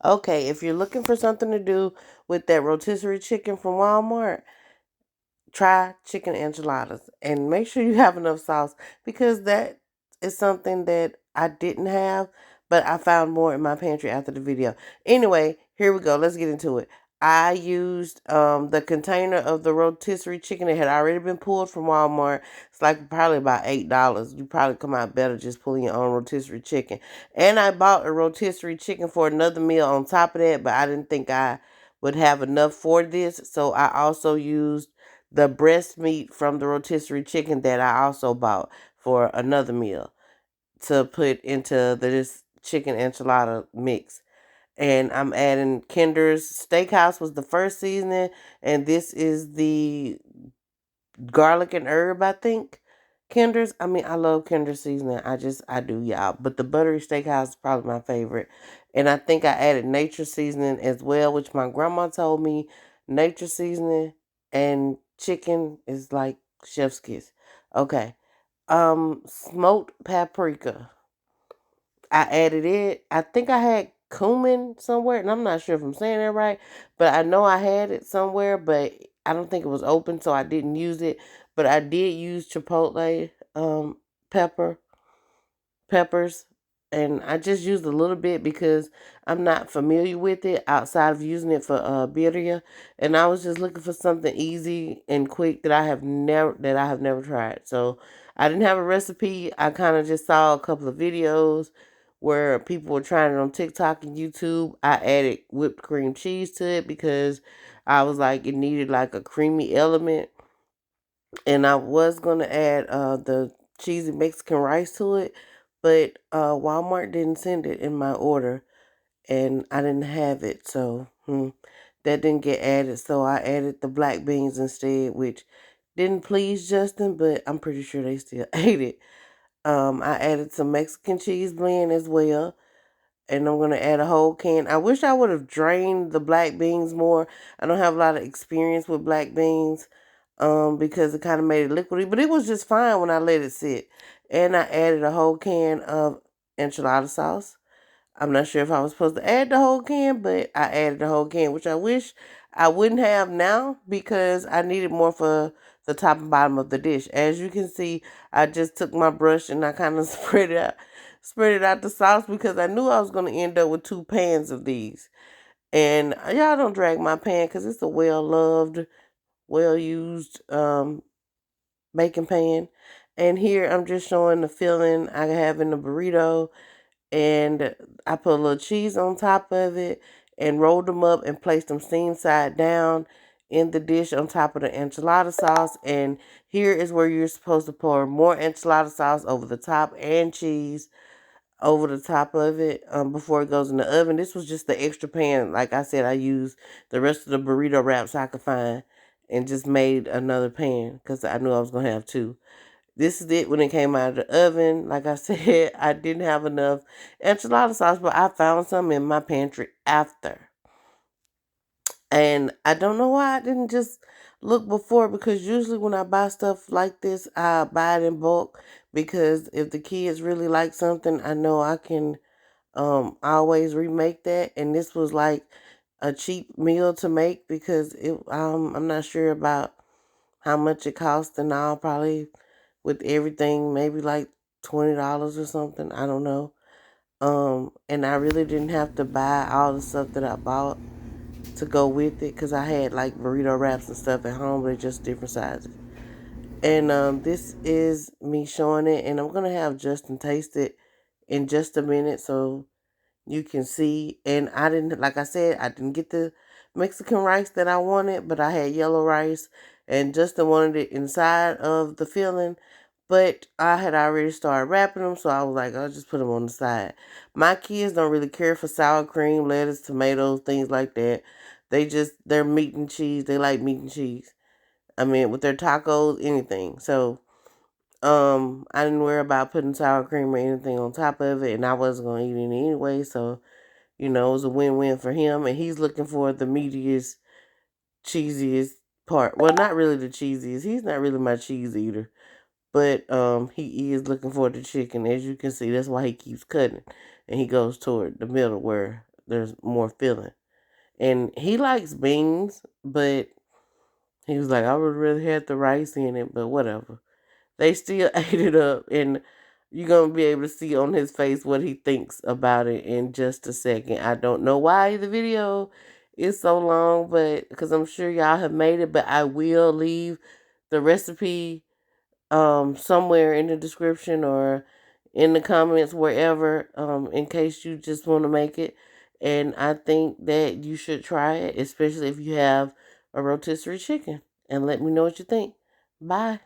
Okay, if you're looking for something to do with that rotisserie chicken from Walmart, try chicken enchiladas and make sure you have enough sauce because that is something that I didn't have, but I found more in my pantry after the video. Anyway, here we go. Let's get into it. I used the container of the rotisserie chicken that had already been pulled from Walmart. It's like probably about $8. You probably come out better just pulling your own rotisserie chicken. And I bought a rotisserie chicken for another meal on top of that, but I didn't think I would have enough for this, so I also used the breast meat from the rotisserie chicken that I also bought for another meal to put into this chicken enchilada mix. And I'm adding Kinder's Steakhouse was the first seasoning, and this is the garlic and herb, I think. Kinder's, I mean, I love Kinder seasoning. I do, y'all. But the Buttery Steakhouse is probably my favorite. And I think I added nature seasoning as well, which my grandma told me nature seasoning and chicken is like chef's kiss. Okay. Smoked paprika. I added it. I think I had cumin somewhere, and I'm not sure if I'm saying that right, but I know I had it somewhere, but I don't think it was open, so I didn't use it. But I did use chipotle pepper peppers, and I just used a little bit because I'm not familiar with it outside of using it for birria, and I was just looking for something easy and quick that I have never tried. So I didn't have a recipe. I kind of just saw a couple of videos where people were trying it on TikTok and YouTube. I added whipped cream cheese to it because I was like it needed like a creamy element, and I was gonna add the cheesy Mexican rice to it, but Walmart didn't send it in my order, and I didn't have it, so that didn't get added. So I added the black beans instead, which didn't please Justin, but I'm pretty sure they still ate it. I added some Mexican cheese blend as well, and I'm gonna add a whole can. I wish I would have drained the black beans more. I don't have a lot of experience with black beans, because it kind of made it liquidy, but it was just fine when I let it sit. And I added a whole can of enchilada sauce. I'm not sure if I was supposed to add the whole can, but I added the whole can, which I wish I wouldn't have now because I needed more for the top and bottom of the dish. As you can see, I just took my brush and I kind of spread it out the sauce because I knew I was going to end up with 2 pans of these. And y'all don't drag my pan because it's a well loved, well used baking pan. And here I'm just showing the filling I have in the burrito, and I put a little cheese on top of it and rolled them up and placed them seam side down in the dish on top of the enchilada sauce. And here is where you're supposed to pour more enchilada sauce over the top and cheese over the top of it before it goes in the oven. This was just the extra pan. Like I said, I used the rest of the burrito wraps I could find and just made another pan because I knew I was going to have two. This is it when it came out of the oven. Like I said, I didn't have enough enchilada sauce, but I found some in my pantry after. And I don't know why I didn't just look before, because usually when I buy stuff like this, I buy it in bulk because if the kids really like something, I know I can always remake that. And this was like a cheap meal to make because I'm not sure about how much it cost and all, probably with everything, maybe like $20 or something. I don't know. And I really didn't have to buy all the stuff that I bought to go with it because I had like burrito wraps and stuff at home, but it's just different sizes. And this is me showing it, and I'm gonna have Justin taste it in just a minute so you can see. And I didn't, like I said, I didn't get the Mexican rice that I wanted, but I had yellow rice, and Justin wanted it inside of the filling. But I had already started wrapping them, so I was like, I'll just put them on the side. My kids don't really care for sour cream, lettuce, tomatoes, things like that. They're meat and cheese. They like meat and cheese. I mean, with their tacos, anything. So, I didn't worry about putting sour cream or anything on top of it, and I wasn't gonna eat it anyway. So, it was a win-win for him, and he's looking for the meatiest, cheesiest part. Well, not really the cheesiest. He's not really my cheese eater, but he is looking for the chicken. As you can see, that's why he keeps cutting, and he goes toward the middle where there's more filling. And he likes beans, but he was like, I would rather have the rice in it, but whatever. They still ate it up, and you're gonna be able to see on his face what he thinks about it in just a second. I don't know why the video is so long, but because I'm sure y'all have made it, but I will leave the recipe somewhere in the description or in the comments wherever, in case you just want to make it. And I think that you should try it, especially if you have a rotisserie chicken, and let me know what you think. Bye.